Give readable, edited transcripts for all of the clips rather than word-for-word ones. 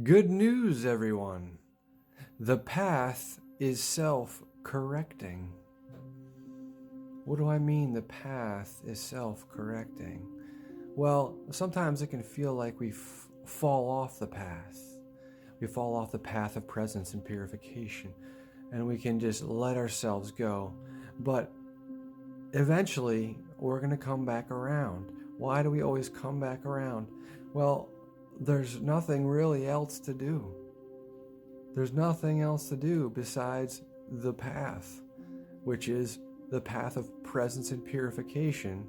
Good news, everyone. The path is self-correcting. What do I mean the path is self-correcting? Well, sometimes it can feel like we fall off the path. We fall off the path of presence and purification, and we can just let ourselves go. But eventually, we're going to come back around. Why do we always come back around? Well, there's nothing really else to do. There's nothing else to do besides the path, which is the path of presence and purification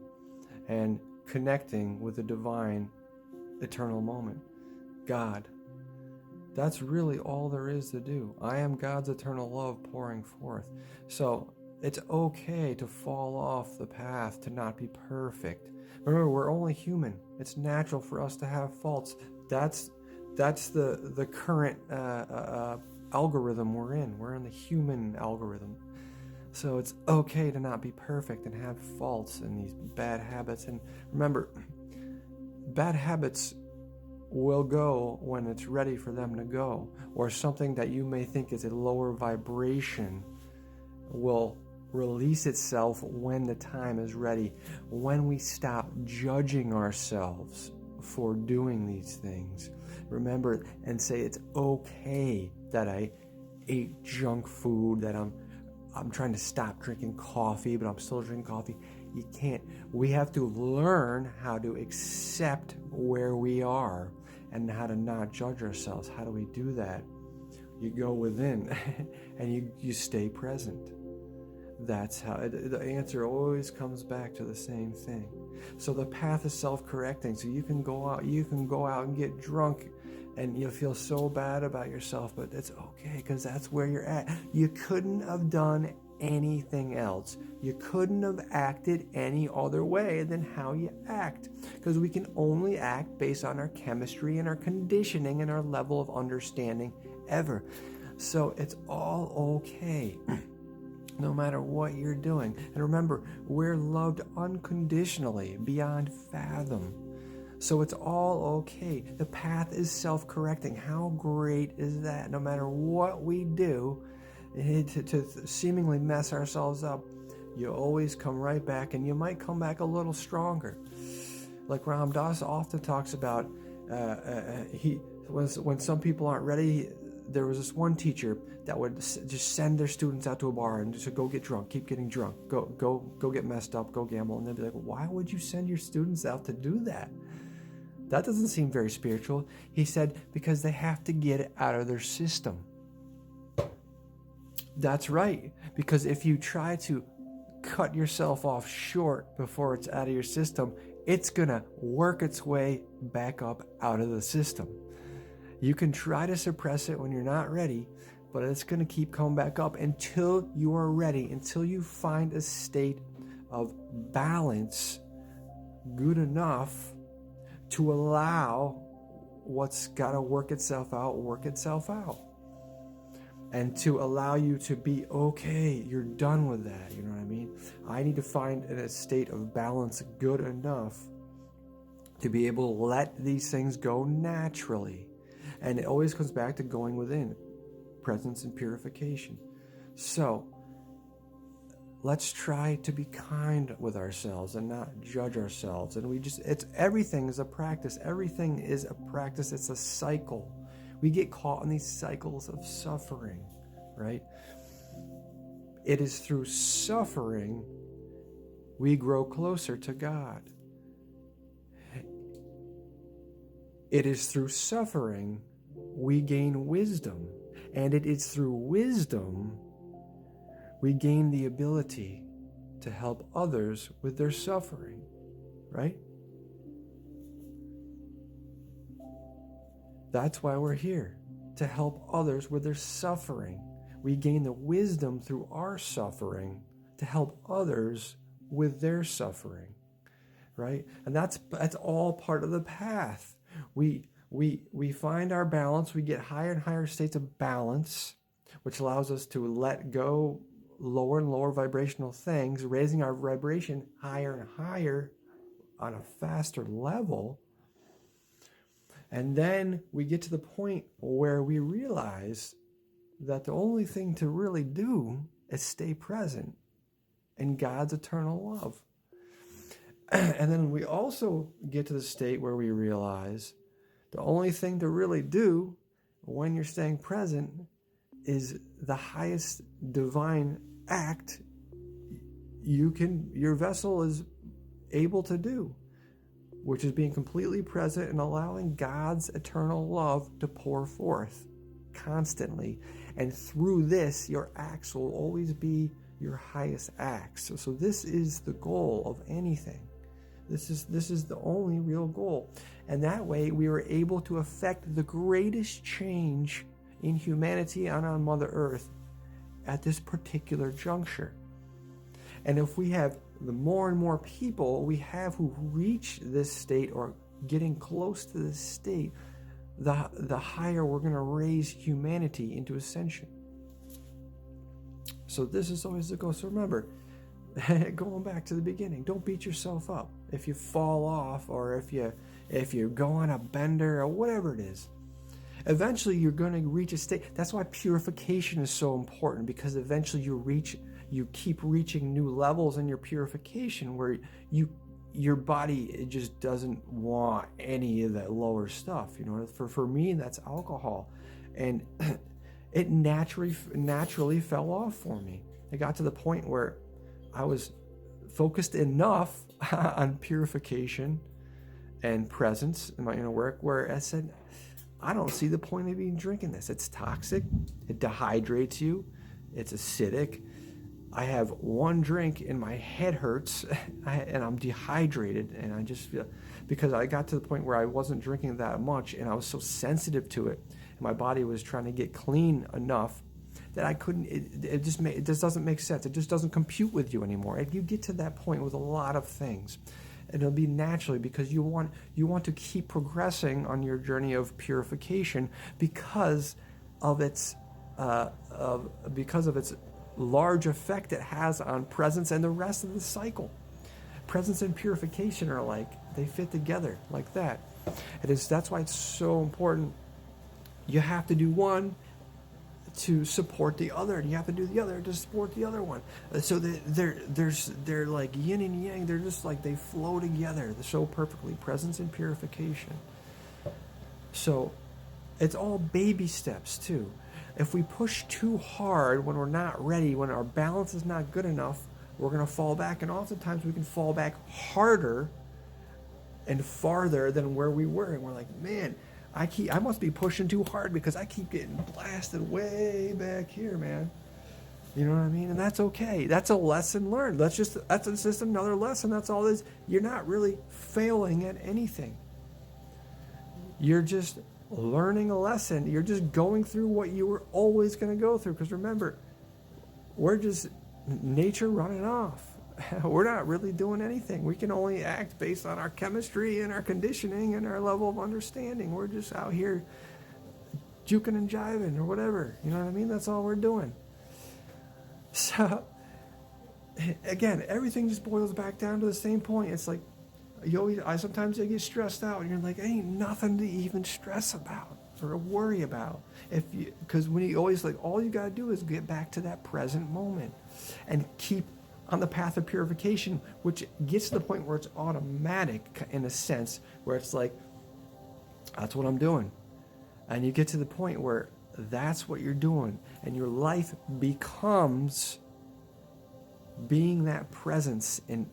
and connecting with the divine eternal moment, God. That's really all there is to do. I am God's eternal love pouring forth. So it's okay to fall off the path, to not be perfect. Remember, we're only human. It's natural for us to have faults. That's the current algorithm we're in. We're in the human algorithm. So it's okay to not be perfect and have faults and these bad habits. And remember, bad habits will go when it's ready for them to go. Or something that you may think is a lower vibration will release itself when the time is ready. When we stop judging ourselves for doing these things. Remember and say it's okay that I ate junk food, that I'm trying to stop drinking coffee, but I'm still drinking coffee. You can't. We have to learn how to accept where we are and how to not judge ourselves. How do we do that? You go within and you stay present. That's how the answer always comes back to the same thing. So the path is self-correcting. So you can go out and get drunk and you'll feel so bad about yourself, but it's okay because that's where you're at. You couldn't have done anything else. You couldn't have acted any other way than how you act, because we can only act based on our chemistry and our conditioning and our level of understanding ever. So it's all okay. No matter what you're doing. And remember, we're loved unconditionally, beyond fathom. So it's all okay. The path is self-correcting. How great is that? No matter what we do to seemingly mess ourselves up, you always come right back, and you might come back a little stronger. Like Ram Dass often talks about, when some people aren't ready, there was this one teacher that would just send their students out to a bar and just go get drunk, keep getting drunk, go get messed up, go gamble. And they'd be like, why would you send your students out to do that? That doesn't seem very spiritual. He said, because they have to get it out of their system. That's right. Because if you try to cut yourself off short before it's out of your system, it's going to work its way back up out of the system. You can try to suppress it when you're not ready, but it's going to keep coming back up until you are ready, until you find a state of balance good enough to allow what's got to work itself out. And to allow you to be okay, you're done with that, you know what I mean? I need to find a state of balance good enough to be able to let these things go naturally. And it always comes back to going within, presence and purification. So let's try to be kind with ourselves and not judge ourselves. And everything is a practice. Everything is a practice. It's a cycle. We get caught in these cycles of suffering, right? It is through suffering we grow closer to God. It is through suffering we gain wisdom. And it is through wisdom we gain the ability to help others with their suffering, right? That's why we're here, to help others with their suffering. We gain the wisdom through our suffering to help others with their suffering, right? And that's all part of the path. We find our balance. We get higher and higher states of balance, which allows us to let go lower and lower vibrational things, raising our vibration higher and higher on a faster level. And then we get to the point where we realize that the only thing to really do is stay present in God's eternal love. And then we also get to the state where we realize the only thing to really do when you're staying present is the highest divine act your vessel is able to do, which is being completely present and allowing God's eternal love to pour forth constantly. And through this, your acts will always be your highest acts. So this is the goal of anything. This is the only real goal. And that way we were able to affect the greatest change in humanity and on Mother Earth at this particular juncture. And if we have the more and more people we have who reach this state or getting close to this state, the higher we're going to raise humanity into ascension. So this is always the goal. So remember, going back to the beginning, don't beat yourself up if you fall off or if you go on a bender or whatever it is. Eventually you're going to reach a state. That's why purification is so important, because eventually you keep reaching new levels in your purification where your body, it just doesn't want any of that lower stuff. For me, that's alcohol, and it naturally fell off for me. It got to the point where I was focused enough on purification and presence in my inner work where I said, I don't see the point of even drinking this. It's toxic. It dehydrates you. It's acidic. I have one drink and my head hurts and I'm dehydrated, and I just feel, because I got to the point where I wasn't drinking that much and I was so sensitive to it, and my body was trying to get clean enough that I couldn't. It just doesn't make sense. It just doesn't compute with you anymore. And you get to that point with a lot of things, and it'll be naturally because you want to keep progressing on your journey of purification because of its large effect it has on presence and the rest of the cycle. Presence and purification are like, they fit together like that. That's why it's so important. You have to do one to support the other, and you have to do the other to support the other one. So they're like yin and yang. They're just like, they flow together so perfectly. Presence and purification. So it's all baby steps too. If we push too hard when we're not ready, when our balance is not good enough, we're going to fall back. And oftentimes we can fall back harder and farther than where we were. And we're like, man, I must be pushing too hard because I keep getting blasted way back here, man. You know what I mean? And that's okay. That's a lesson learned. That's just another lesson. That's all it is. You're not really failing at anything. You're just learning a lesson. You're just going through what you were always going to go through. Because remember, we're just nature running off. We're not really doing anything. We can only act based on our chemistry and our conditioning and our level of understanding. We're just out here juking and jiving or whatever. You know what I mean? That's all we're doing. So, again, everything just boils back down to the same point. It's like, sometimes I get stressed out, and you're like, ain't nothing to even stress about or worry about. Because when you always like, all you got to do is get back to that present moment and keep on the path of purification, which gets to the point where it's automatic in a sense, where it's like, that's what I'm doing. And you get to the point where that's what you're doing, and your life becomes being that presence, and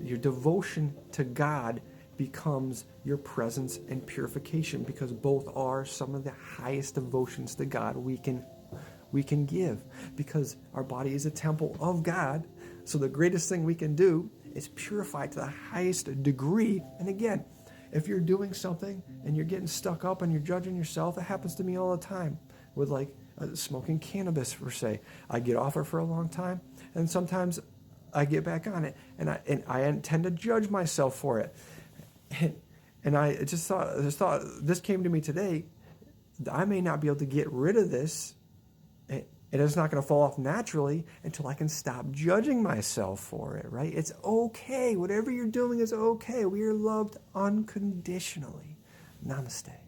your devotion to God becomes your presence and purification, because both are some of the highest devotions to God we can give, because our body is a temple of God. So the greatest thing we can do is purify to the highest degree. And again, if you're doing something and you're getting stuck up and you're judging yourself, it happens to me all the time with like smoking cannabis, per se. I get off it for a long time, and sometimes I get back on it, and I tend to judge myself for it. And I just thought this came to me today. I may not be able to get rid of this, and it's not going to fall off naturally until I can stop judging myself for it, right? It's okay. Whatever you're doing is okay. We are loved unconditionally. Namaste.